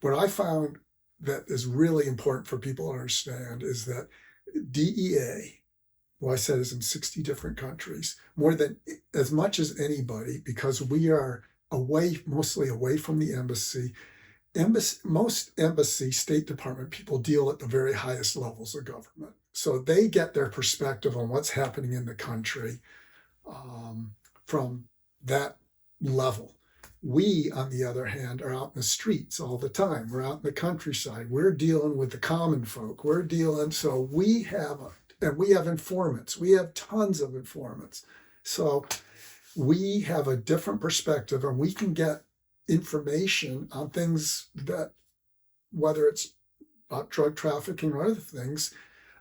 what I found that is really important for people to understand is that DEA, well, I said is in 60 different countries, more than as much as anybody, because we are mostly away from the embassy. Most embassy, State Department people deal at the very highest levels of government. So they get their perspective on what's happening in the country from that level. We, on the other hand, are out in the streets all the time. We're out in the countryside. We're dealing with the common folk. So we have informants. We have tons of informants. So we have a different perspective, and we can get information on things that, whether it's about drug trafficking or other things,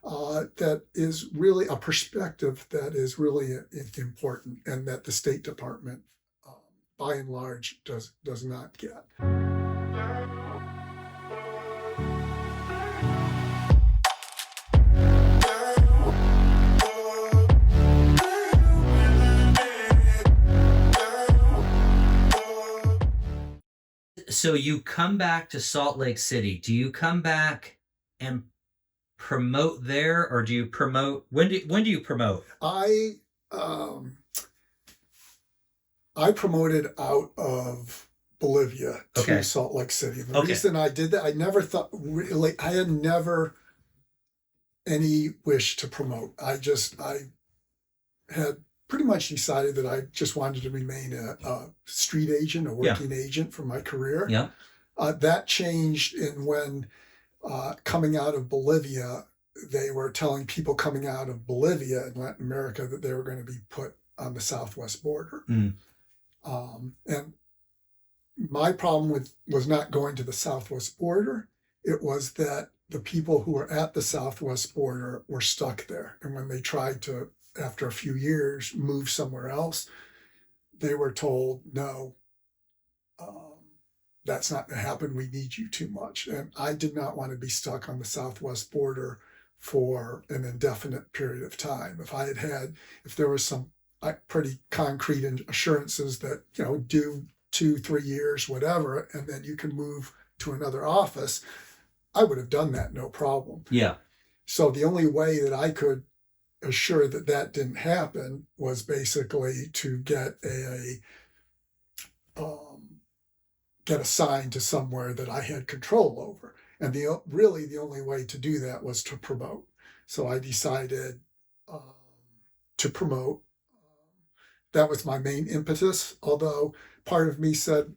that is really a perspective that is really important, and that the State Department, by and large, does not get. So you come back to Salt Lake City. Do you come back and promote there, or do you promote? When do you promote? I promoted out of Bolivia to Salt Lake City. The reason I did that, I had never any wish to promote. I had pretty much decided that I just wanted to remain a street agent, a working agent for my career. Yeah. That changed when coming out of Bolivia, they were telling people coming out of Bolivia in Latin America that they were going to be put on the southwest border. And my problem was not going to the southwest border. It was that the people who were at the southwest border were stuck there. And when they tried to, after a few years, move somewhere else, they were told, no, that's not going to happen. We need you too much. And I did not want to be stuck on the southwest border for an indefinite period of time. If there was some pretty concrete assurances that, do 2-3 years, whatever, and then you can move to another office, I would have done that, no problem. Yeah. So the only way that I could assure that didn't happen was basically to get assigned to somewhere that I had control over. And the only way to do that was to promote. So I decided to promote. That was my main impetus, although part of me said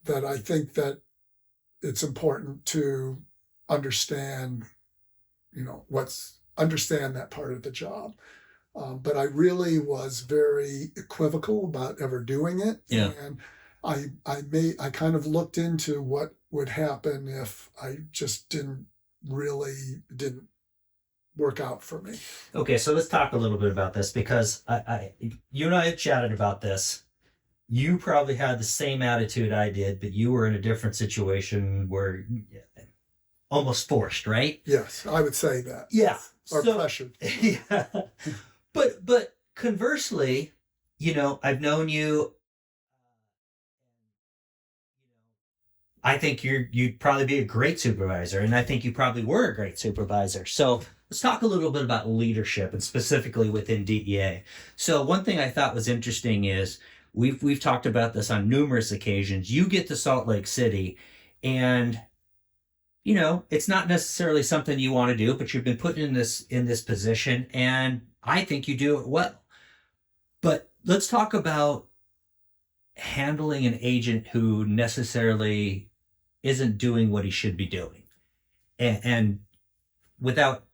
that I think that it's important to understand, understand that part of the job. But I really was very equivocal about ever doing it. Yeah. And I kind of looked into what would happen if I just didn't work out for me. Okay, so let's talk a little bit about this, because you and I have chatted about this. You probably had the same attitude I did, but you were in a different situation where almost forced, right? Yes, I would say that. Yeah. Or pressured. Yeah. But conversely, I've known you. I think you'd probably be a great supervisor, and I think you probably were a great supervisor. So let's talk a little bit about leadership, and specifically within DEA. So one thing I thought was interesting is we've talked about this on numerous occasions. You get to Salt Lake City, and it's not necessarily something you want to do, but you've been put in this position, and I think you do it well. But let's talk about handling an agent who necessarily isn't doing what he should be doing. And without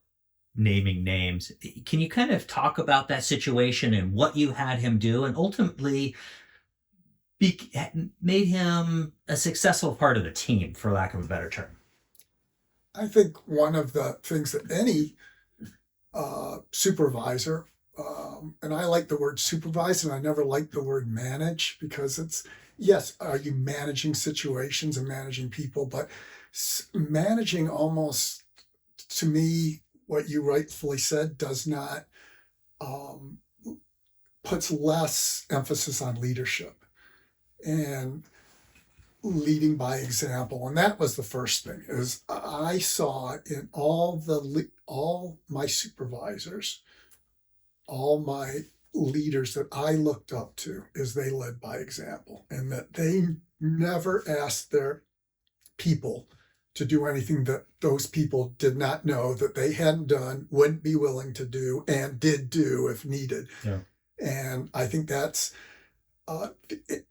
naming names, can you kind of talk about that situation and what you had him do, and ultimately made him a successful part of the team, for lack of a better term? I think one of the things that any supervisor, and I like the word supervise, and I never like the word manage, because are you managing situations and managing people, but managing, almost to me, what you rightfully said, does not, puts less emphasis on leadership. And leading by example, and that was the first thing. Is I saw in all my supervisors, all my leaders that I looked up to, is they led by example, and that they never asked their people to do anything that those people did not know, that they hadn't done, wouldn't be willing to do, and did do if needed. Yeah. And I think that's the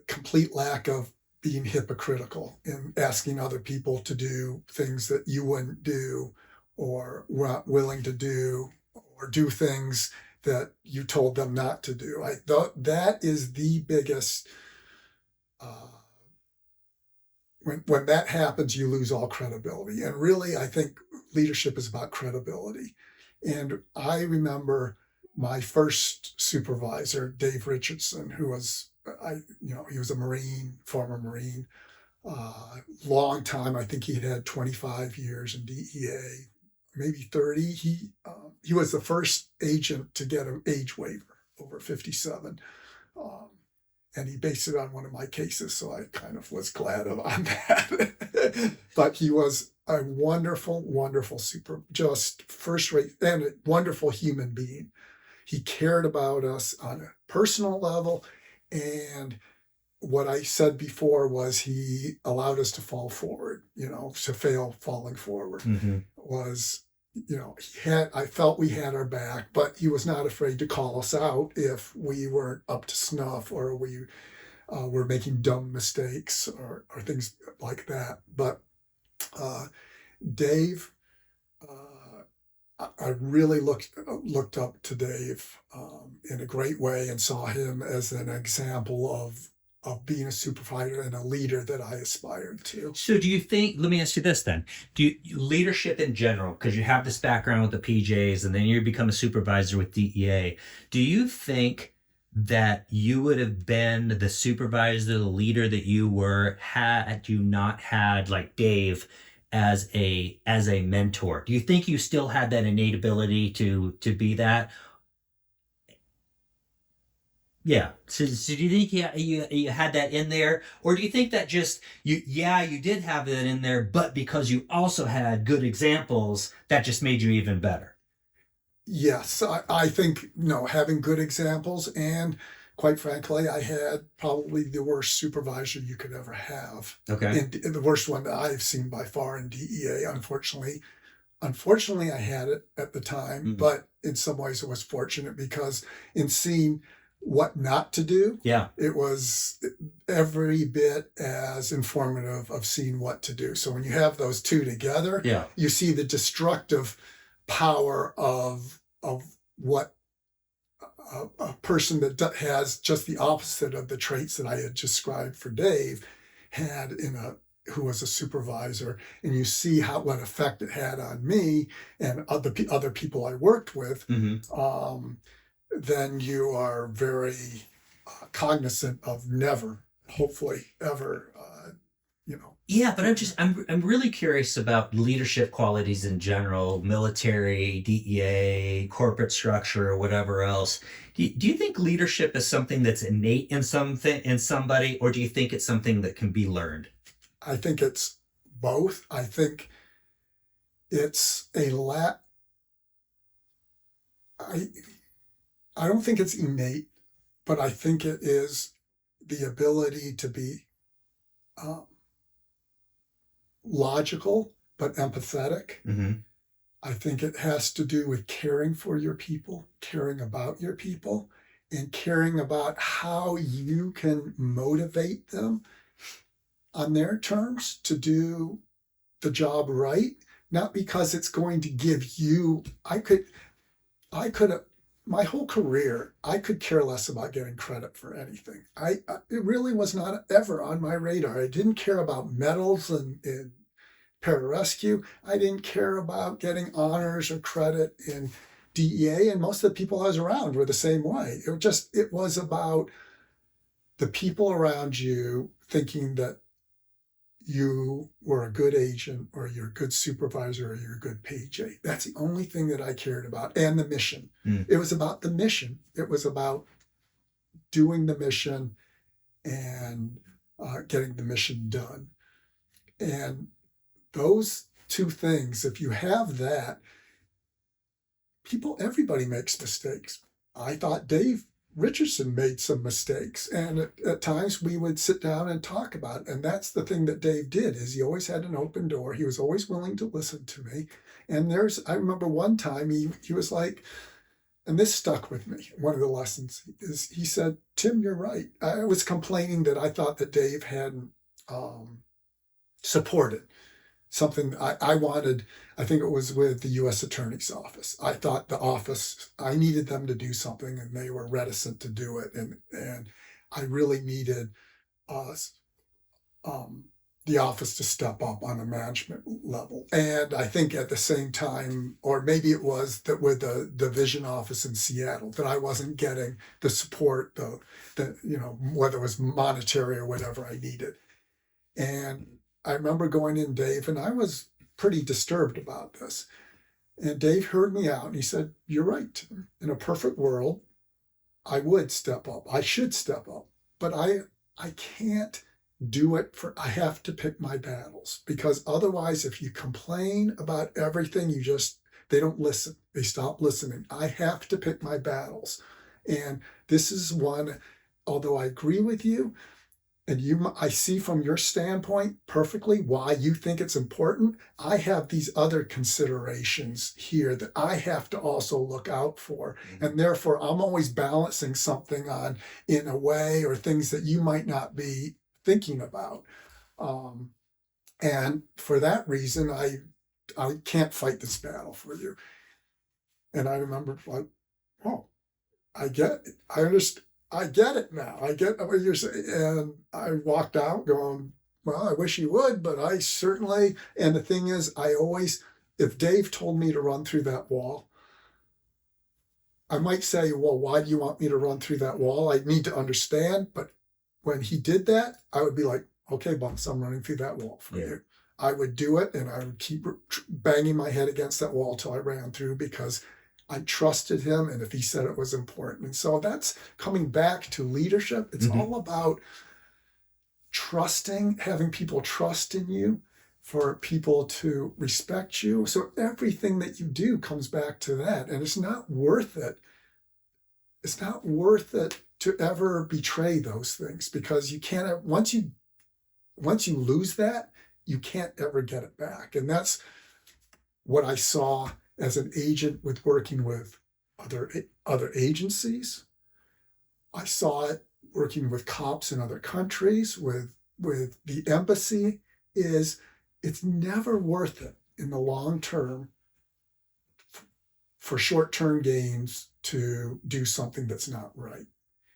complete lack of being hypocritical in asking other people to do things that you wouldn't do, or weren't willing to do, or do things that you told them not to do. I thought that is the biggest. When that happens, you lose all credibility. And really, I think leadership is about credibility. And I remember my first supervisor, Dave Richardson, who was, he was a Marine, former Marine, long time. I think he'd had 25 years in DEA, maybe 30. He was the first agent to get an age waiver over 57. And he based it on one of my cases, so I kind of was glad on that. But he was a wonderful, wonderful just first-rate, and a wonderful human being. He cared about us on a personal level, and what I said before was he allowed us to fall forward, to fail falling forward. Mm-hmm. I felt we had our back, but he was not afraid to call us out if we weren't up to snuff, or we were making dumb mistakes, or things like that. But Dave, I really looked up to Dave in a great way, and saw him as an example of being a supervisor and a leader that I aspired to. So do you think, let me ask you this then, leadership in general, because you have this background with the PJs and then you become a supervisor with DEA, do you think that you would have been the supervisor, the leader that you were, had you not had like Dave as a mentor? Do you think you still had that innate ability to be that? Yeah. So do you think you had that in there, or do you think that just you did have that in there, but because you also had good examples, that just made you even better? Yes, I think having good examples, and quite frankly, I had probably the worst supervisor you could ever have. Okay. And the worst one that I've seen by far in DEA. Unfortunately, I had it at the time, but in some ways it was fortunate, because in seeing what not to do, it was every bit as informative of seeing what to do. So when you have those two together, you see the destructive power of what a person that has just the opposite of the traits that I had described for Dave had who was a supervisor, and you see what effect it had on me and other people I worked with. Mm-hmm. Then you are very cognizant of never, hopefully, ever, Yeah, but I'm really curious about leadership qualities in general, military, DEA, corporate structure, or whatever else. Do you think leadership is something that's innate in somebody, or do you think it's something that can be learned? I think it's both. I think it's I don't think it's innate, but I think it is the ability to be logical but empathetic. Mm-hmm. I think it has to do with caring for your people, caring about your people, and caring about how you can motivate them on their terms to do the job right. Not because it's going to give you, my whole career, I could care less about getting credit for anything. It really was not ever on my radar. I didn't care about medals in pararescue. I didn't care about getting honors or credit in DEA, and most of the people I was around were the same way. It was about the people around you thinking that you were a good agent, or you're a good supervisor, or you're a good PJ. That's the only thing that I cared about. And the mission. It was about the mission. It was about doing the mission and getting the mission done. And those two things, if you have that, everybody makes mistakes. I thought Dave Richardson made some mistakes, and at times we would sit down and talk about it. And that's the thing that Dave did, is he always had an open door. He was always willing to listen to me. And I remember one time he was like, and this stuck with me, one of the lessons is he said, Tim, you're right. I was complaining that I thought that Dave hadn't supported something I wanted. I think it was with the U.S. Attorney's Office. I thought I needed them to do something, and they were reticent to do it. And I really needed the office to step up on a management level. And I think at the same time, or maybe it was that with the division office in Seattle, that I wasn't getting the support, whether it was monetary or whatever I needed. And I remember going in, Dave, and I was pretty disturbed about this. And Dave heard me out, and he said, you're right, Tim. In a perfect world, I would step up. I should step up. But I can't do it I have to pick my battles, because otherwise, if you complain about everything, they don't listen. They stop listening. I have to pick my battles. And this is one, although I agree with you, and I see from your standpoint perfectly why you think it's important. I have these other considerations here that I have to also look out for. Mm-hmm. And therefore, I'm always balancing something on in a way, or things that you might not be thinking about. And for that reason, I can't fight this battle for you. And I remember, like, oh, I get it. I understand. I get it now. I get what you're saying. And I walked out going, well, I wish you would, but I certainly, and the thing is, if Dave told me to run through that wall, I might say, well, why do you want me to run through that wall? I need to understand. But when he did that, I would be like, okay, boss, I'm running through that wall for you. I would do it, and I would keep banging my head against that wall till I ran through, because I trusted him, and if he said it was important. And so that's coming back to leadership. It's mm-hmm. all about trusting, having people trust in you, for people to respect you. So everything that you do comes back to that. And it's not worth it. It's not worth it to ever betray those things, because you can't, once you lose that, you can't ever get it back. And that's what I saw as an agent with working with other agencies. I saw it working with cops in other countries, with the embassy. It's never worth it in the long term for short-term gains to do something that's not right.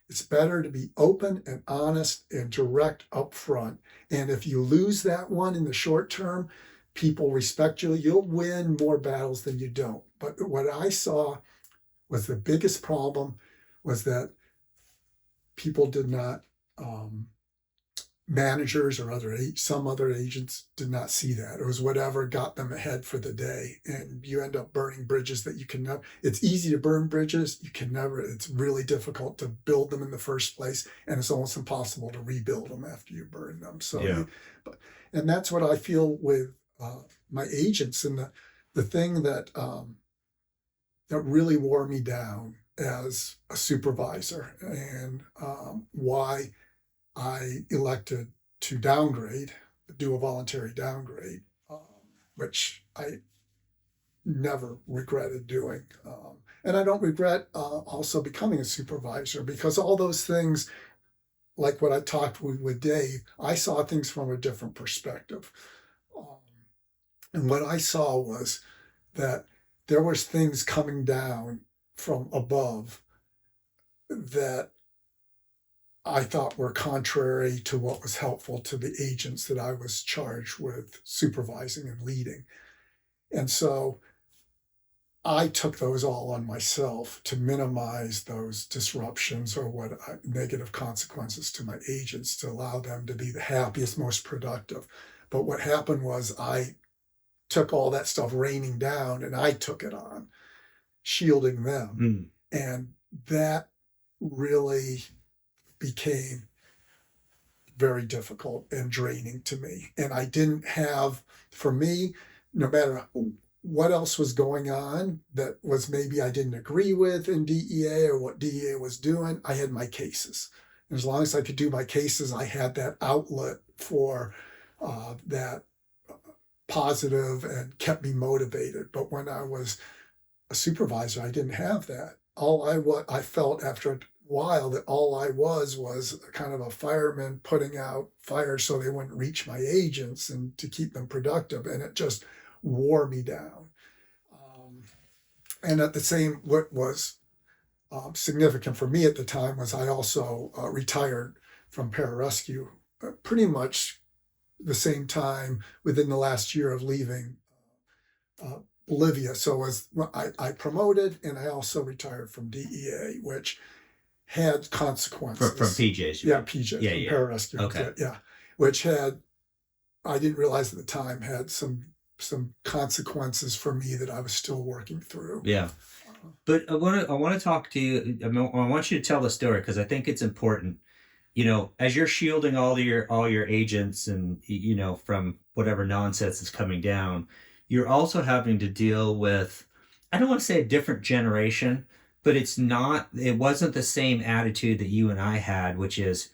It's better to be open and honest and direct up front. And if you lose that one in the short term, people respect you. You'll win more battles than you don't. But what I saw was the biggest problem was that people did not, managers or some other agents did not see that. It was whatever got them ahead for the day. And you end up burning bridges that you can never, it's easy to burn bridges. It's really difficult to build them in the first place. And it's almost impossible to rebuild them after you burn them. So, yeah. And that's what I feel with my agents. And the thing that really wore me down as a supervisor, and why I elected to do a voluntary downgrade, which I never regretted doing. And I don't regret also becoming a supervisor, because all those things, like what I talked with Dave, I saw things from a different perspective. And what I saw was that there was things coming down from above that I thought were contrary to what was helpful to the agents that I was charged with supervising and leading. And so I took those all on myself to minimize those disruptions or negative consequences to my agents, to allow them to be the happiest, most productive. But what happened was I took all that stuff raining down, and I took it on, shielding them. And that really became very difficult and draining to me. And I didn't have, for me, no matter what else was going on that was maybe I didn't agree with in DEA or what DEA was doing, I had my cases. And as long as I could do my cases, I had that outlet for that positive and kept me motivated. But when I was a supervisor, I didn't have that. I felt after a while that all I was kind of a fireman putting out fires so they wouldn't reach my agents and to keep them productive. And it just wore me down. And at the same, what was significant for me at the time was I also retired from pararescue pretty much the same time within the last year of leaving Bolivia. So I promoted and I also retired from DEA, which had consequences. From PJs? Yeah, PJs, yeah. from pararescue. Okay. Yeah, which had, I didn't realize at the time, had some consequences for me that I was still working through. Yeah. But I want to talk to you. I want you to tell the story because I think it's important. You know, as you're shielding all your agents and from whatever nonsense is coming down, you're also having to deal with, I don't want to say a different generation, but it wasn't the same attitude that you and I had, which is,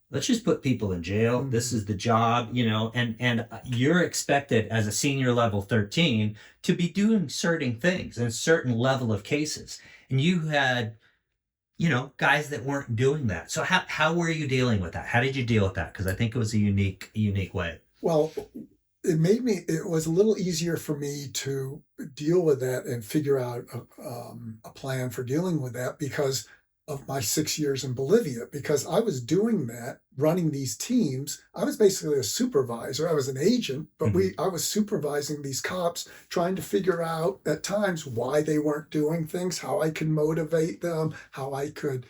let's just put people in jail. Mm-hmm. This is the job, and you're expected as a senior level 13 to be doing certain things in a certain level of cases. And you had, guys that weren't doing that. So how were you dealing with that? How did you deal with that? Because I think it was a unique way. Well, it was a little easier for me to deal with that and figure out a plan for dealing with that because of my 6 years in Bolivia, because I was doing that, running these teams. I was basically a supervisor. I was an agent, but I was supervising these cops, trying to figure out at times why they weren't doing things, how I could motivate them, how I could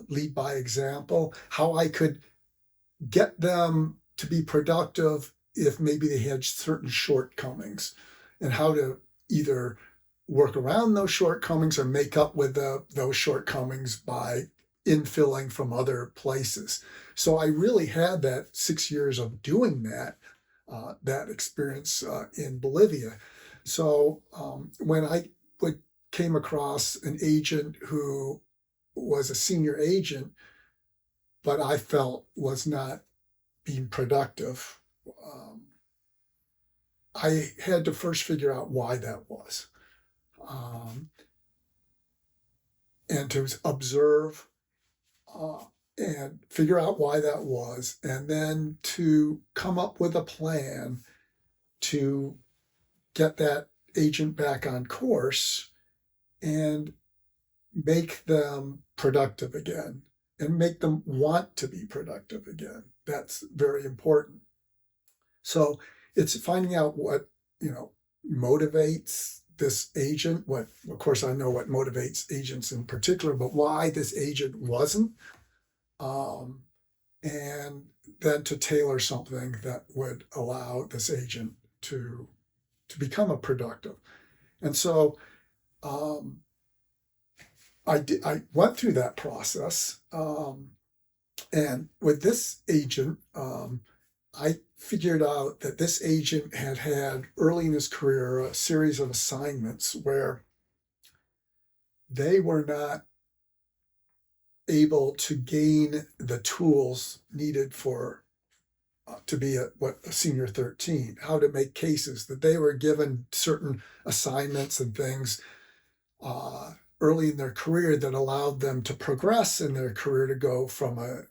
lead by example, how I could get them to be productive if maybe they had certain shortcomings, and how to either work around those shortcomings or make up with those shortcomings by infilling from other places. So I really had that 6 years of doing that experience in Bolivia. So when I came across an agent who was a senior agent, but I felt was not being productive, I had to first figure out why that was. And to observe and figure out why that was, and then to come up with a plan to get that agent back on course and make them productive again and make them want to be productive again. That's very important. So it's finding out what, motivates this agent, of course I know what motivates agents in particular, but why this agent wasn't, and then to tailor something that would allow this agent to become a productive. And so I went through that process, and with this agent, I figured out that this agent had early in his career a series of assignments where they were not able to gain the tools needed for to be a senior 13, how to make cases, that they were given certain assignments and things early in their career that allowed them to progress in their career to go from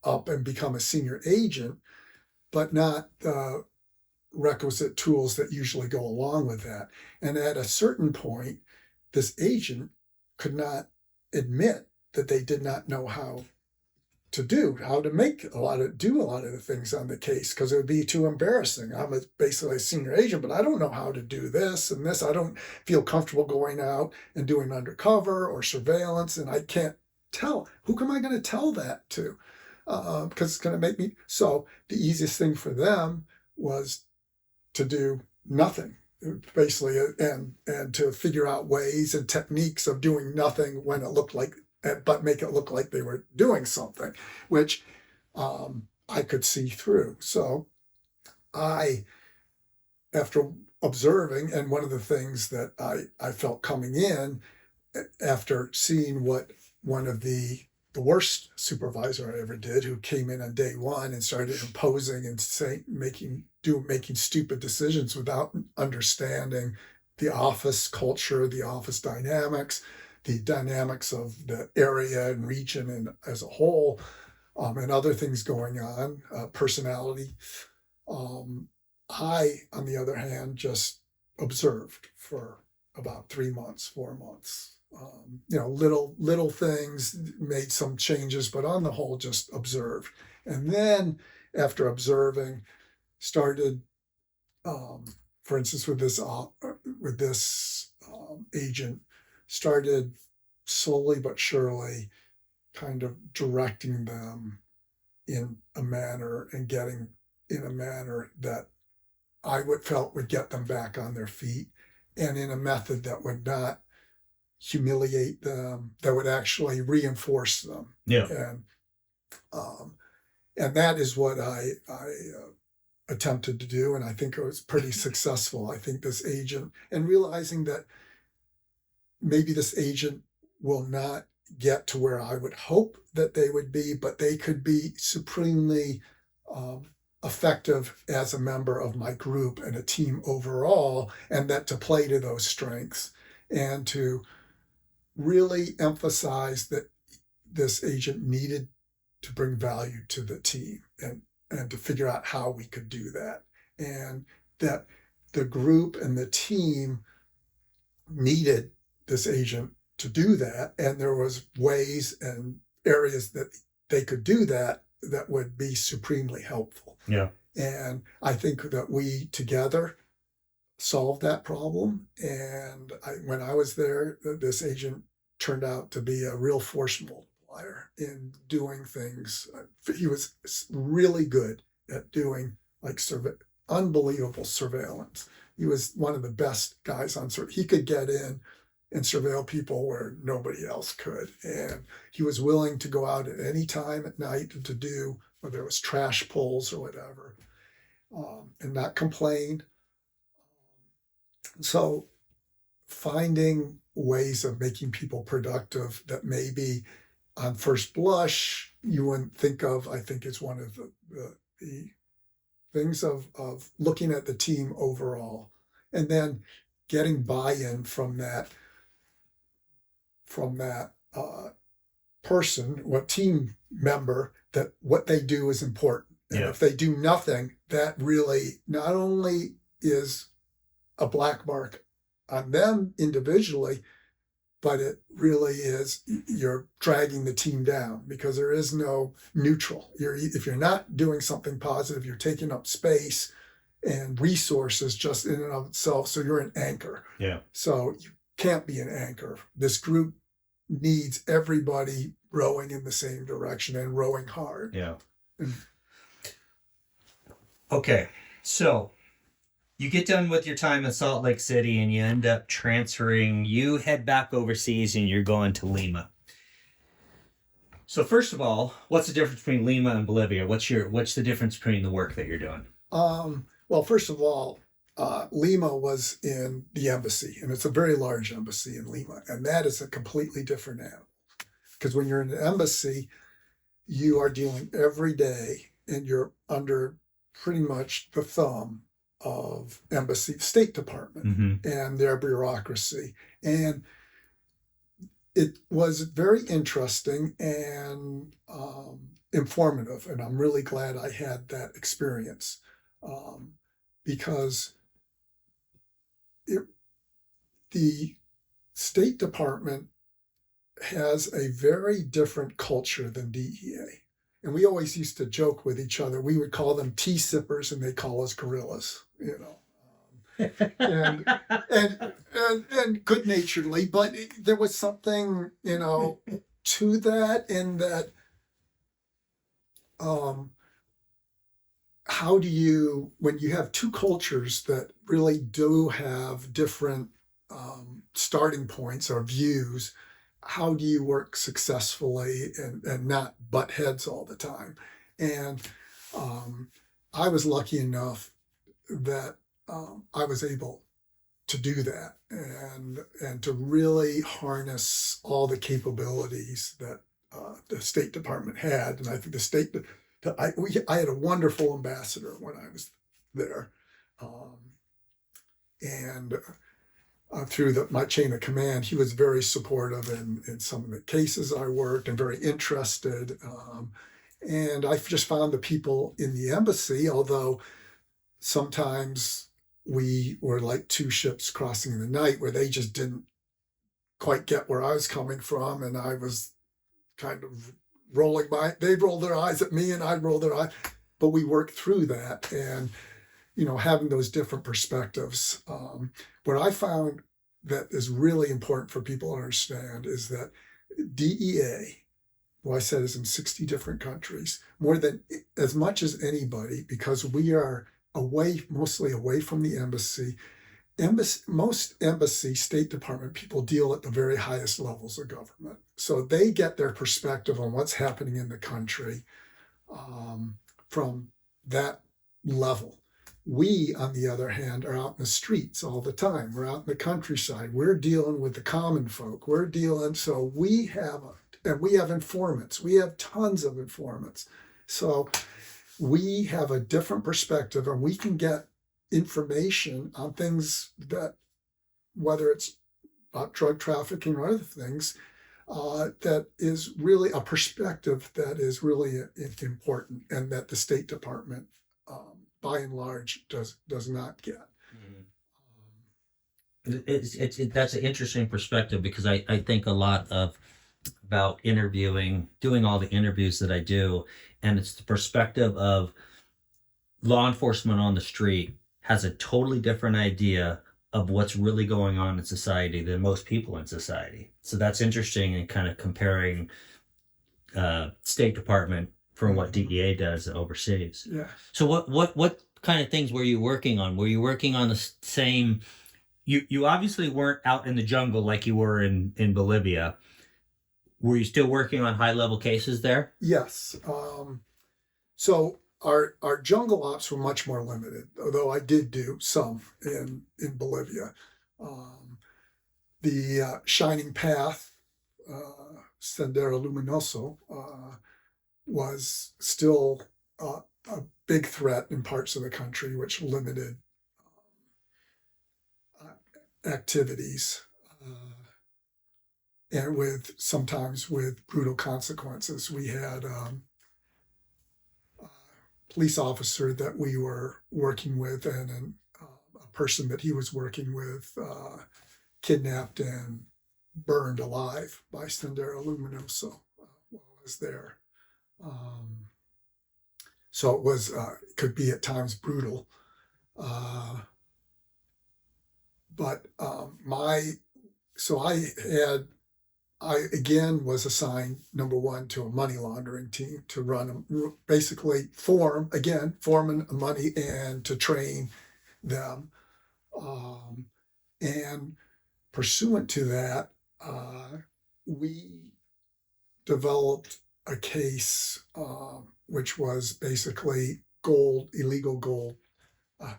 up and become a senior agent, but not the requisite tools that usually go along with that. And at a certain point, this agent could not admit that they did not know how to do a lot of the things on the case, because it would be too embarrassing. I'm basically a senior agent, but I don't know how to do this and this. I don't feel comfortable going out and doing undercover or surveillance, and I can't tell. Who am I going to tell that to? Because it's going to make me. So the easiest thing for them was to do nothing, basically, and to figure out ways and techniques of doing nothing when it looked like, but make it look like they were doing something, which I could see through. So after observing, and one of the things that I felt coming in after seeing what one of the worst supervisor I ever did, who came in on day one and started imposing and making stupid decisions without understanding the office culture, the office dynamics, the dynamics of the area and region and as a whole, and other things going on, personality. I, on the other hand, just observed for about 3 months, 4 months. Little things, made some changes, but on the whole, just observed. And then after observing, started, for instance, with this agent, started slowly but surely kind of directing them in a manner and getting in a manner that I felt would get them back on their feet, and in a method that would not humiliate them, that would actually reinforce them. Yeah. And that is what I attempted to do, and I think it was pretty successful. I think this agent, and realizing that maybe this agent will not get to where I would hope that they would be, but they could be supremely effective as a member of my group and a team overall, and that to play to those strengths and to really emphasize that this agent needed to bring value to the team, and to figure out how we could do that, and that the group and the team needed this agent to do that, and there was ways and areas that they could do that would be supremely helpful. Yeah. And I think that we together solved that problem. And when I was there, this agent turned out to be a real force multiplier in doing things. He was really good at doing unbelievable surveillance. He was one of the best guys on surveillance. He could get in and surveil people where nobody else could. And he was willing to go out at any time at night to do, whether it was trash pulls or whatever, and not complain. So finding ways of making people productive that maybe on first blush you wouldn't think of, I think is one of the things of looking at the team overall, and then getting buy-in from that person, what team member, that what they do is important. And if they do nothing, that really not only is a black mark on them individually, but it really is, you're dragging the team down, because there is no neutral. If you're not doing something positive, you're taking up space and resources just in and of itself. So you're an anchor. Yeah. So you can't be an anchor. This group needs everybody rowing in the same direction and rowing hard. Yeah. Okay. So you get done with your time in Salt Lake City and you end up transferring, you head back overseas and you're going to Lima. So first of all, what's the difference between Lima and Bolivia? What's the difference between the work that you're doing? Well, first of all, Lima was in the embassy, and it's a very large embassy in Lima, and that is a completely different animal. Because when you're in an embassy, you are dealing every day, and you're under pretty much the thumb of embassy, State Department, and their bureaucracy. And it was very interesting and informative, and I'm really glad I had that experience, because the State Department has a very different culture than DEA. And we always used to joke with each other. We would call them tea sippers, and they call us gorillas, and good naturedly. But there was something, to that, in that, how do you, when you have two cultures that really do have different starting points or views, how do you work successfully and not butt heads all the time? And I was lucky enough that I was able to do that and to really harness all the capabilities that the State Department had. And I think I had a wonderful ambassador when I was there. Um, and through my chain of command, he was very supportive in some of the cases I worked and very interested. And I just found the people in the embassy, although sometimes we were like two ships crossing in the night where they just didn't quite get where I was coming from. And I was kind of they'd roll their eyes at me and I'd roll their eyes, but we worked through that. And, having those different perspectives. What I found that is really important for people to understand is that DEA, who I said is in 60 different countries, more than as much as anybody, because we are mostly away from the embassy. Most embassy, State Department people deal at the very highest levels of government. So they get their perspective on what's happening in the country from that level. We, on the other hand, are out in the streets all the time. We're out in the countryside. We're dealing with the common folk. So we have informants. We have tons of informants. So we have a different perspective and we can get information on things that, whether it's about drug trafficking or other things, that is really a perspective that is really important and that the State Department by and large does not get. That's an interesting perspective because I think a lot about interviewing, doing all the interviews that I do, and it's the perspective of law enforcement on the street has a totally different idea of what's really going on in society than most people in society. So that's interesting in kind of comparing State Department from what DEA does overseas. Yeah. So what kind of things were you working on? Were you working on the same? You obviously weren't out in the jungle like you were in Bolivia. Were you still working on high level cases there? Yes. So our jungle ops were much more limited, although I did do some in Bolivia. The Shining Path, Sendero Luminoso, was still a big threat in parts of the country, which limited activities, and sometimes with brutal consequences. We had a police officer that we were working with and a person that he was working with kidnapped and burned alive by Sendero Luminoso while I was there. So it was could be at times brutal, but I again was assigned, number one, to a money laundering team to basically form a money and to train them, and pursuant to that, we developed a case which was basically illegal gold,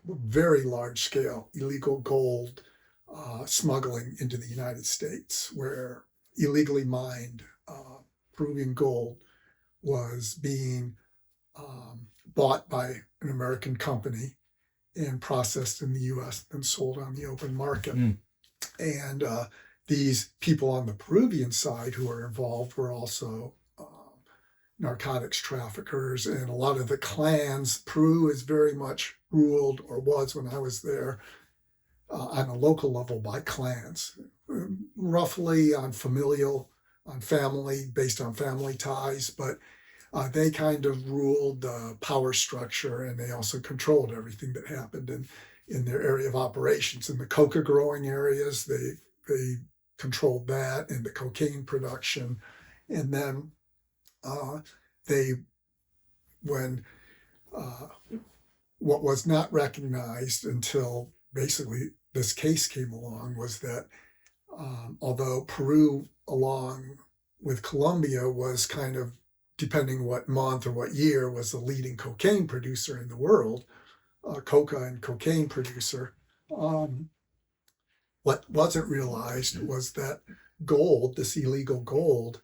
very large scale illegal gold smuggling into the United States, where illegally mined Peruvian gold was being bought by an American company and processed in the U.S. and sold on the open market. And these people on the Peruvian side who were involved were also narcotics traffickers, and a lot of the clans. Peru is very much ruled, or was when I was there, on a local level by clans, roughly based on family ties, but they kind of ruled the power structure, and they also controlled everything that happened in their area of operations. In the coca growing areas, they controlled that, and the cocaine production. And then what was not recognized until basically this case came along was that although Peru, along with Colombia, was kind of depending what month or what year, was the leading cocaine producer in the world, coca and cocaine producer. What wasn't realized was that gold, this illegal gold,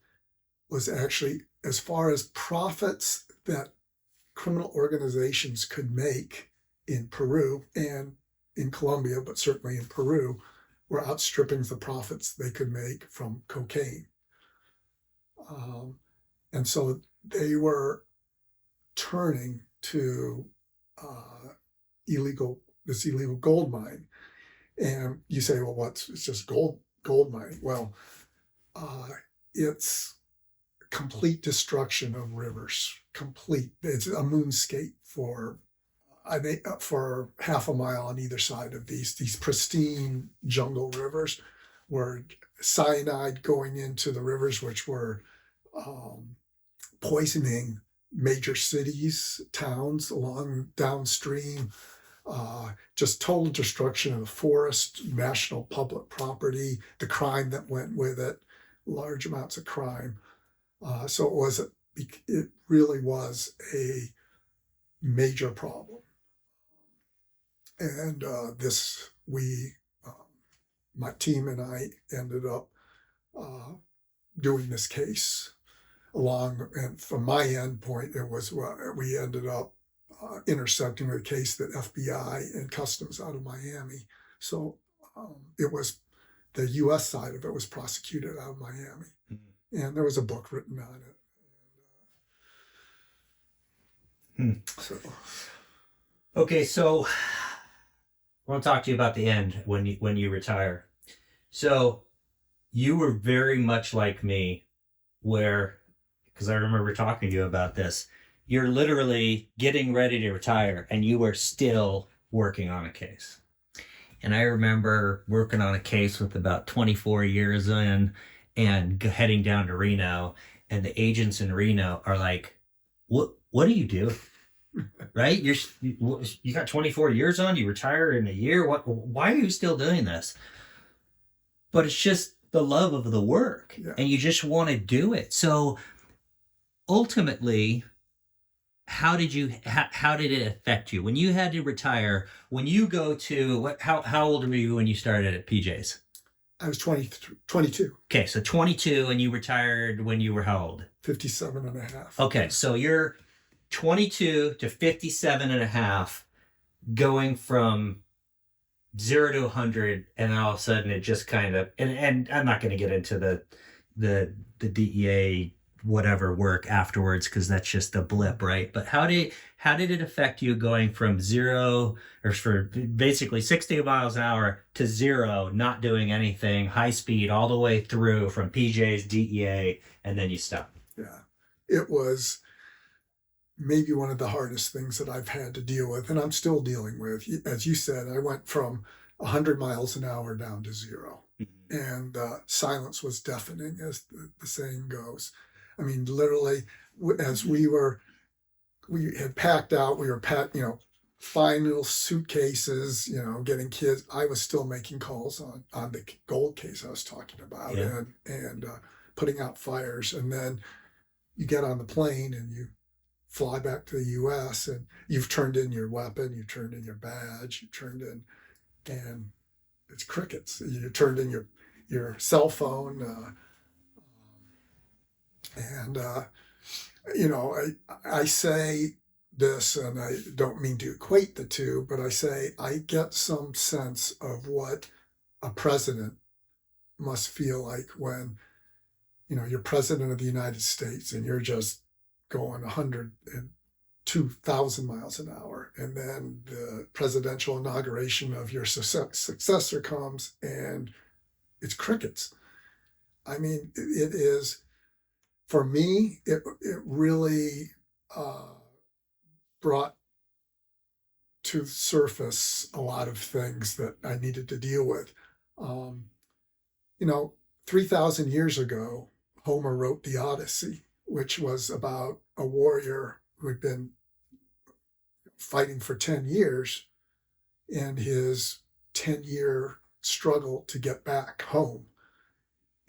was actually, as far as profits that criminal organizations could make in Peru and in Colombia, but certainly in Peru, were outstripping the profits they could make from cocaine. And so they were turning to this illegal gold mine. And you say, well, it's just gold mining. Well, it's complete destruction of rivers. Complete. It's a moonscape for half a mile on either side of these pristine jungle rivers, where cyanide going into the rivers, which were poisoning major cities, towns along downstream. Just total destruction of the forest, national public property, the crime that went with it, large amounts of crime. So it really was a major problem. And my team and I ended up doing this case and from my end point, we ended up intercepting a case that FBI and Customs out of Miami. So it was the U.S. side of it was prosecuted out of Miami, and there was a book written on it. So, okay, so I want to talk to you about the end when you retire. So you were very much like me, because I remember talking to you about this. You're literally getting ready to retire and you were still working on a case. And I remember working on a case with about 24 years in and heading down to Reno, and the agents in Reno are like, what do you do? Right? You got 24 years on, you retire in a year. Why are you still doing this? But it's just the love of the work, yeah. And you just want to do it. So ultimately, how did it affect you when you had to retire? When you go to how old were you when you started at PJ's? I was 22. Okay, so 22, and you retired when you were how old? 57 and a half. Okay, so you're 22 to 57 and a half, going from 0 to 100, and all of a sudden it just kind of, and I'm not going to get into the DEA whatever work afterwards, because that's just a blip, right? But how did it affect you going from 0, or for basically 60 miles an hour to 0, not doing anything, high speed all the way through from PJ's, DEA, and then you stop? Yeah, it was maybe one of the hardest things that I've had to deal with, and I'm still dealing with. As you said, I went from 100 miles an hour down to 0, and silence was deafening, as the saying goes. I mean, literally, as we had packed out, we were fine little suitcases, getting kids. I was still making calls on the gold case I was talking about, yeah. and putting out fires. And then you get on the plane and you fly back to the U.S. and you've turned in your weapon, you turned in your badge, and it's crickets. You turned in your cell phone. I say this, and I don't mean to equate the two, but I say I get some sense of what a president must feel like when, you're president of the United States and you're just going 102,000 miles an hour. And then the presidential inauguration of your successor comes and it's crickets. I mean, it is... For me, it really brought to the surface a lot of things that I needed to deal with. 3,000 years ago, Homer wrote the Odyssey, which was about a warrior who had been fighting for 10 years in his 10-year struggle to get back home.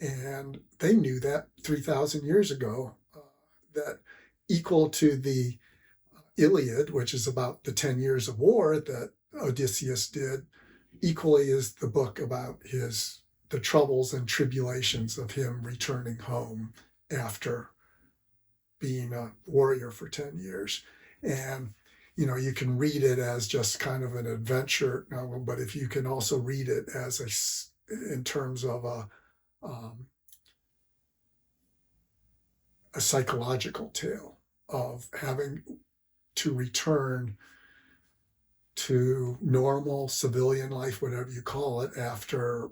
And they knew that 3,000 years ago, that equal to the Iliad, which is about the 10 years of war that Odysseus did, equally is the book about the troubles and tribulations of him returning home after being a warrior for 10 years. And, you can read it as just kind of an adventure novel, but if you can also read it as in terms of a psychological tale of having to return to normal civilian life, whatever you call it, after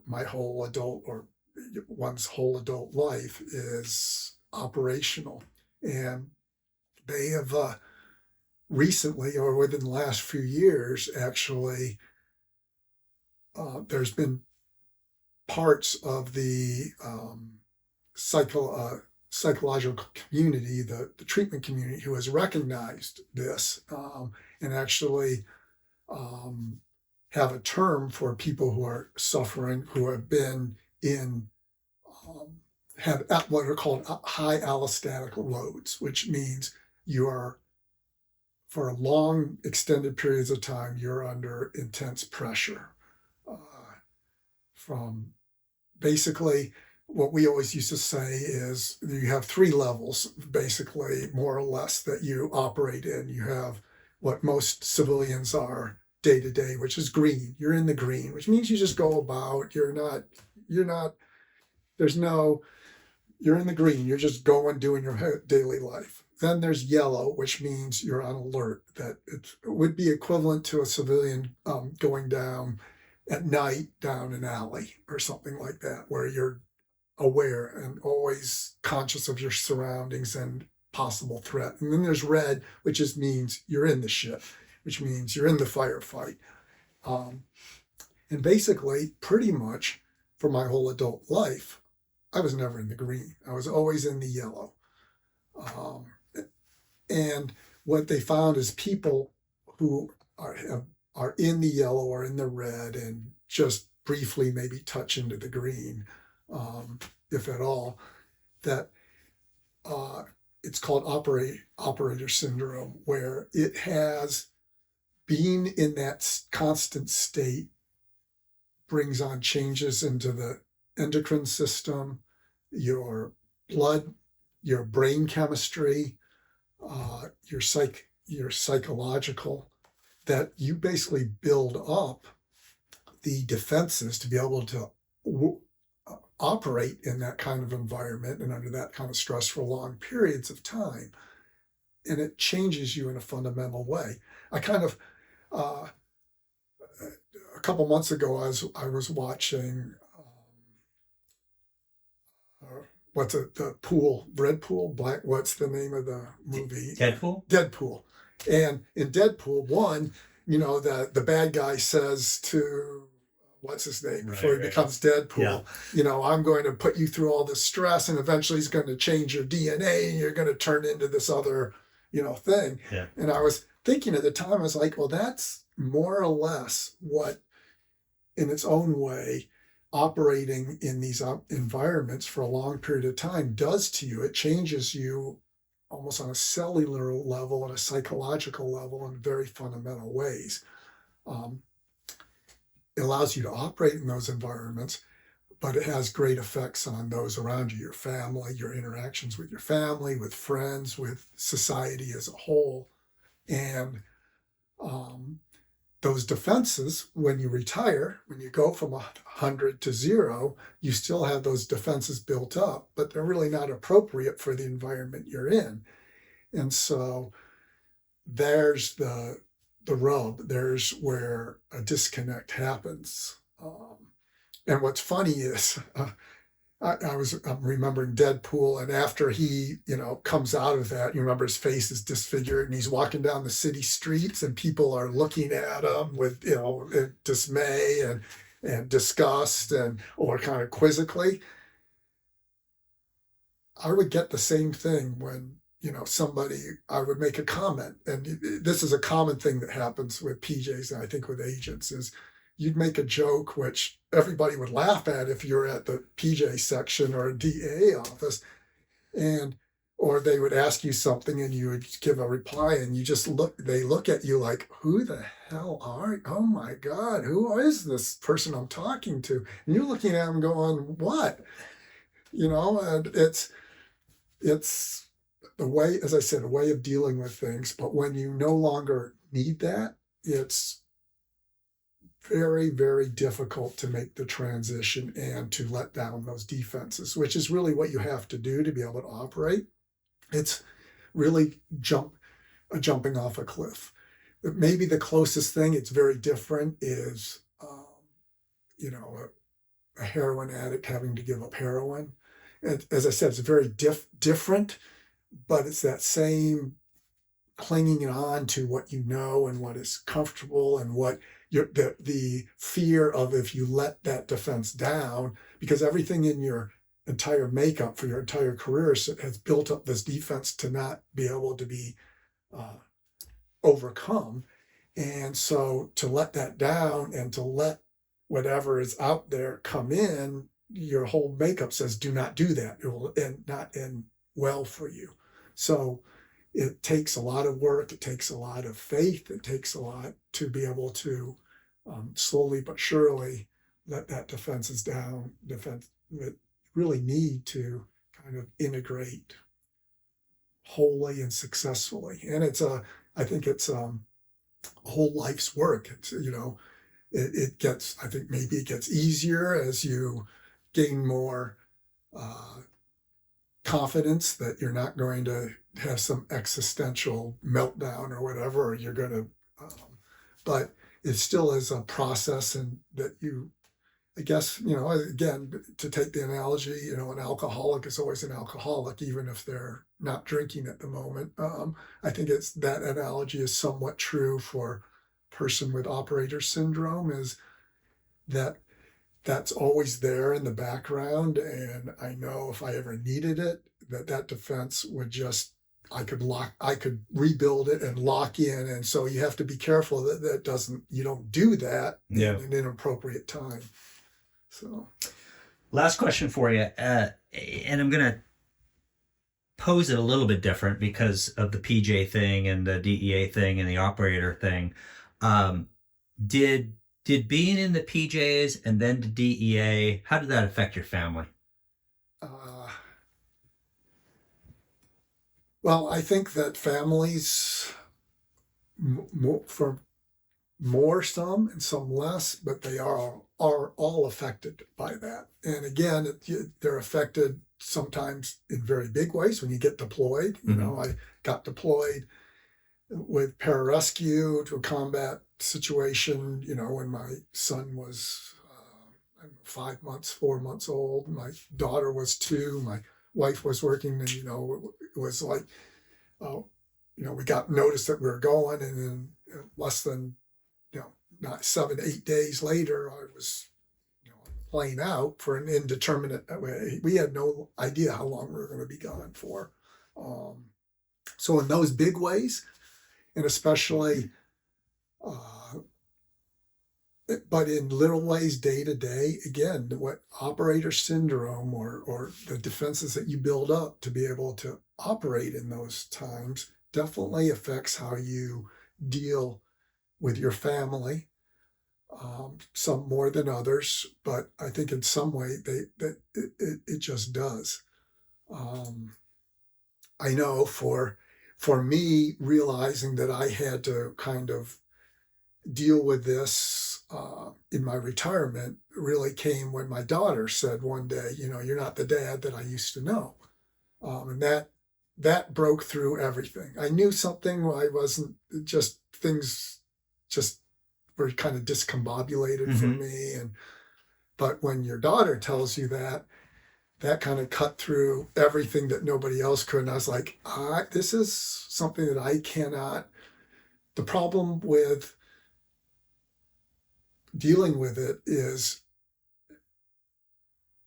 one's whole adult life is operational. And they have recently, or within the last few years, actually, there's been parts of the psychological community, the treatment community, who has recognized this and actually have a term for people who are suffering, who have been have what are called high allostatic loads, which means you are, for long extended periods of time, you're under intense pressure from basically what we always used to say is you have 3 levels, basically, more or less, that you operate in. You have what most civilians are day to day, which is green. You're in the green, which means you just go about. You're in the green. You're just going, doing your daily life. Then there's yellow, which means you're on alert. That it would be equivalent to a civilian going down at night down an alley or something like that, where you're aware and always conscious of your surroundings and possible threat. And then there's red, which just means you're in the shit, which means you're in the firefight. And basically, pretty much for my whole adult life, I was never in the green. I was always in the yellow. And what they found is people who are in the yellow or in the red and just briefly maybe touch into the green, if at all, that it's called operator syndrome, where it has being in that constant state brings on changes into the endocrine system, your blood, your brain chemistry, your psychological, that you basically build up the defenses to be able to operate in that kind of environment and under that kind of stress for long periods of time. And it changes you in a fundamental way. I kind of, a couple months ago, I was watching, what's it, the pool, red pool, black, what's the name of the movie? Deadpool. And in Deadpool 1, the bad guy says to, what's his name, before he becomes Deadpool, I'm going to put you through all this stress, and eventually he's going to change your DNA and you're going to turn into this other, thing. Yeah. And I was thinking at the time, I was like, well, that's more or less what, in its own way, operating in these environments for a long period of time does to you. It changes you almost on a cellular level and a psychological level in very fundamental ways. It allows you to operate in those environments, but it has great effects on those around you, your family, your interactions with your family, with friends, with society as a whole. And those defenses, when you retire, when you go from 100 to 0, you still have those defenses built up, but they're really not appropriate for the environment you're in. And so there's the rub. There's where a disconnect happens. And what's funny is I'm remembering Deadpool, and after he, comes out of that, you remember his face is disfigured and he's walking down the city streets and people are looking at him with, dismay and disgust or kind of quizzically. I would get the same thing when, I would make a comment, and this is a common thing that happens with PJs and I think with agents, is you'd make a joke which everybody would laugh at if you're at the PJ section or a DEA office. And or they would ask you something and you would give a reply and they look at you like, who the hell are you? Oh my God, who is this person I'm talking to? And you're looking at them going, what? And it's the way, as I said, a way of dealing with things. But when you no longer need that, it's very, very difficult to make the transition and to let down those defenses, which is really what you have to do to be able to operate. It's really jumping off a cliff. Maybe the closest thing, it's very different, is a heroin addict having to give up heroin. And as I said, it's very different, but it's that same clinging on to what you know and what is comfortable and what the fear of if you let that defense down, because everything in your entire makeup for your entire career has built up this defense to not be able to be overcome. And so to let that down and to let whatever is out there come in, your whole makeup says, do not do that. It will not end well for you. So it takes a lot of work. It takes a lot of faith. It takes a lot to be able to slowly but surely let that defenses down. Defense that really need to kind of integrate wholly and successfully. And I think it's a whole life's work. It's, it gets, I think maybe it gets easier as you gain more confidence that you're not going to have some existential meltdown or whatever, or you're going to, but it still is a process, and that I guess, again, to take the analogy, an alcoholic is always an alcoholic, even if they're not drinking at the moment. I think that analogy is somewhat true for a person with operator syndrome, is that that's always there in the background. And I know if I ever needed it, that defense would I could rebuild it and lock in. And so you have to be careful that you don't do that in an inappropriate time. So, last question for you, and I'm going to pose it a little bit different because of the PJ thing and the DEA thing and the operator thing. Did being in the PJs and then the DEA, how did that affect your family? Well, I think that families, for more some and some less, but they are all affected by that. And again, they're affected sometimes in very big ways when you get deployed. Mm-hmm. I got deployed with pararescue to a combat situation, when my son was 4 months old. My daughter was 2. My wife was working, and, it was like, we got notice that we were going, and then less than, not 7-8 days later, I was, playing out for an indeterminate way. We had no idea how long we were going to be gone for. So in those big ways, and especially, but in little ways, day to day, again, what operator syndrome or the defenses that you build up to be able to operate in those times definitely affects how you deal with your family. Some more than others, but I think in some way it just does. I know for me, realizing that I had to kind of deal with this in my retirement really came when my daughter said one day, you're not the dad that I used to know. And that broke through everything. I knew something. I wasn't, things were kind of discombobulated for me. But when your daughter tells you that kind of cut through everything that nobody else could. And I was like, this is something that I cannot. The problem with dealing with it is,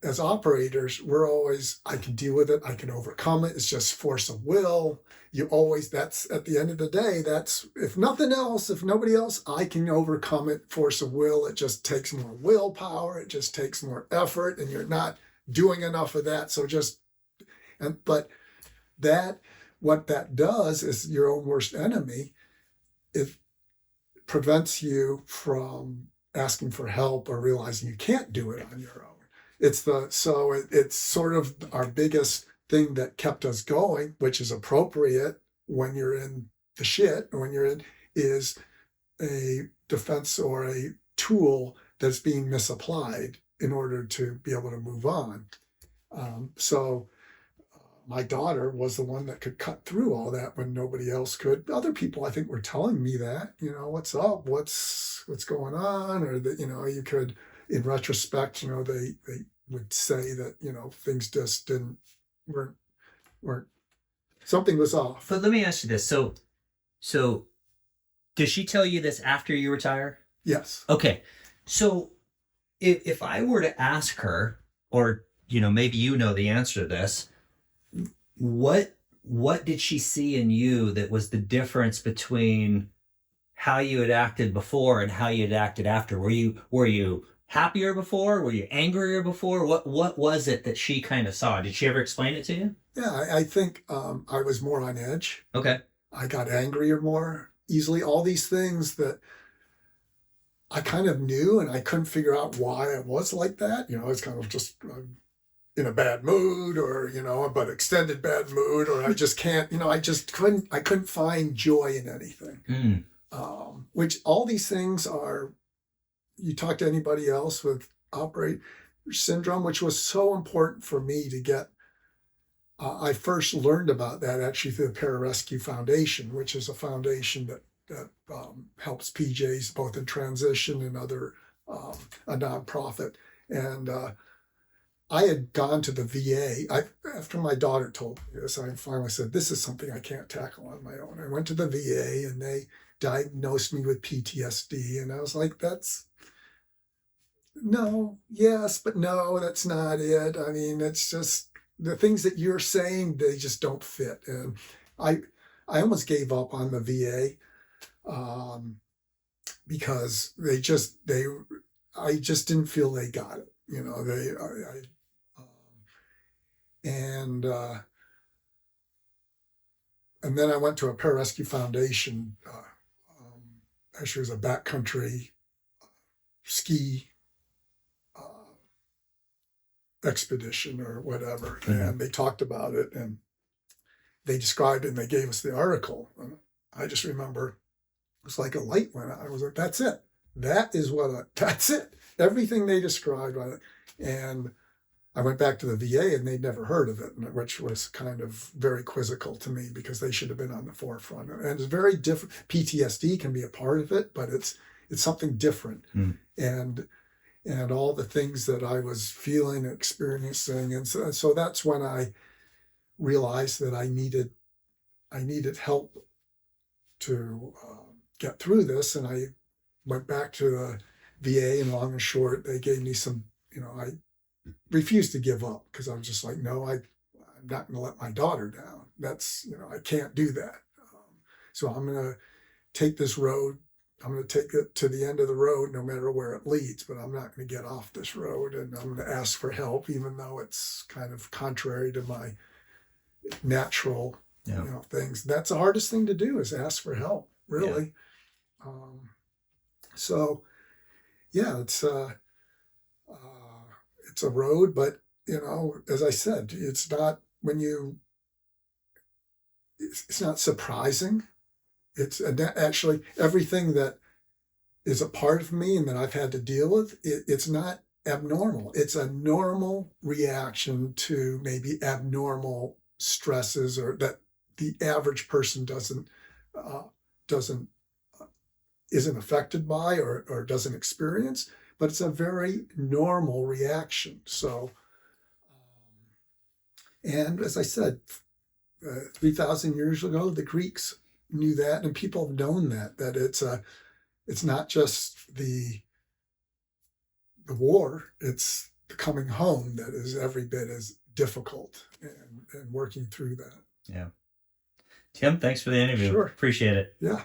as operators, we're always, I can deal with it, I can overcome it. It's just force of will. That's at the end of the day, that's, if nothing else, if nobody else, I can overcome it, force of will. It just takes more willpower. It just takes more effort, and you're not doing enough of that. But what that does is your own worst enemy. It prevents you from asking for help or realizing you can't do it on your own. It's sort of our biggest thing that kept us going, which is appropriate when you're in the shit, or when you're in, is a defense or a tool that's being misapplied in order to be able to move on. My daughter was the one that could cut through all that when nobody else could. Other people, I think, were telling me that, what's up, what's going on, or that, you could, in retrospect, they would say that, things just weren't, something was off. But let me ask you this. So does she tell you this after you retire? Yes. Okay. So if I were to ask her, or, maybe the answer to this, what did she see in you that was the difference between how you had acted before and how you had acted after? Were you happier before? Were you angrier before? What was it that she kind of saw? Did she ever explain it to you? Yeah, I think I was more on edge. Okay. I got angrier more easily. All these things that I kind of knew, and I couldn't figure out why I was like that. It's kind of just in a bad mood, or but extended bad mood, or I just can't. I couldn't find joy in anything. Which all these things are. You talk to anybody else with operator syndrome, which was so important for me to get. I first learned about that actually through the Pararescue Foundation, which is a foundation that helps PJs both in transition and other, a nonprofit. And I had gone to the VA. After my daughter told me this, I finally said, this is something I can't tackle on my own. I went to the VA and they diagnosed me with PTSD. And I was like, yes, but no, that's not it. I mean, it's just the things that you're saying, they just don't fit. And I almost gave up on the VA because I just didn't feel they got it. And then I went to a Pararescue Foundation. Actually, it was a backcountry ski expedition or whatever, and they talked about it and they described it and they gave us the article. And I just remember it was like a light went on. I was like, that's it. That's it. Everything they described on it. And I went back to the VA and they'd never heard of it, which was kind of very quizzical to me because they should have been on the forefront. And it's very different. PTSD can be a part of it, but it's something different. And all the things that I was feeling and experiencing. And so that's when I realized that I needed help to get through this. And I went back to the VA, and long and short, they gave me some, I refused to give up because I was just like, no, I'm not going to let my daughter down. That's, I can't do that. So I'm going to take this road. I'm going to take it to the end of the road, no matter where it leads, but I'm not going to get off this road, and I'm going to ask for help, even though it's kind of contrary to my natural, things. That's the hardest thing to do, is ask for help, really. Yeah. It's a road, but as I said, it's not it's not surprising. It's actually everything that is a part of me and that I've had to deal with. It's not abnormal. It's a normal reaction to maybe abnormal stresses, or that the average person isn't affected by or doesn't experience. But it's a very normal reaction. So, and as I said, 3,000 years ago, the Greeks knew that, and people have known that it's not just the war, it's the coming home that is every bit as difficult, and working through that. Yeah. Tim, thanks for the interview. Sure. Appreciate it. Yeah.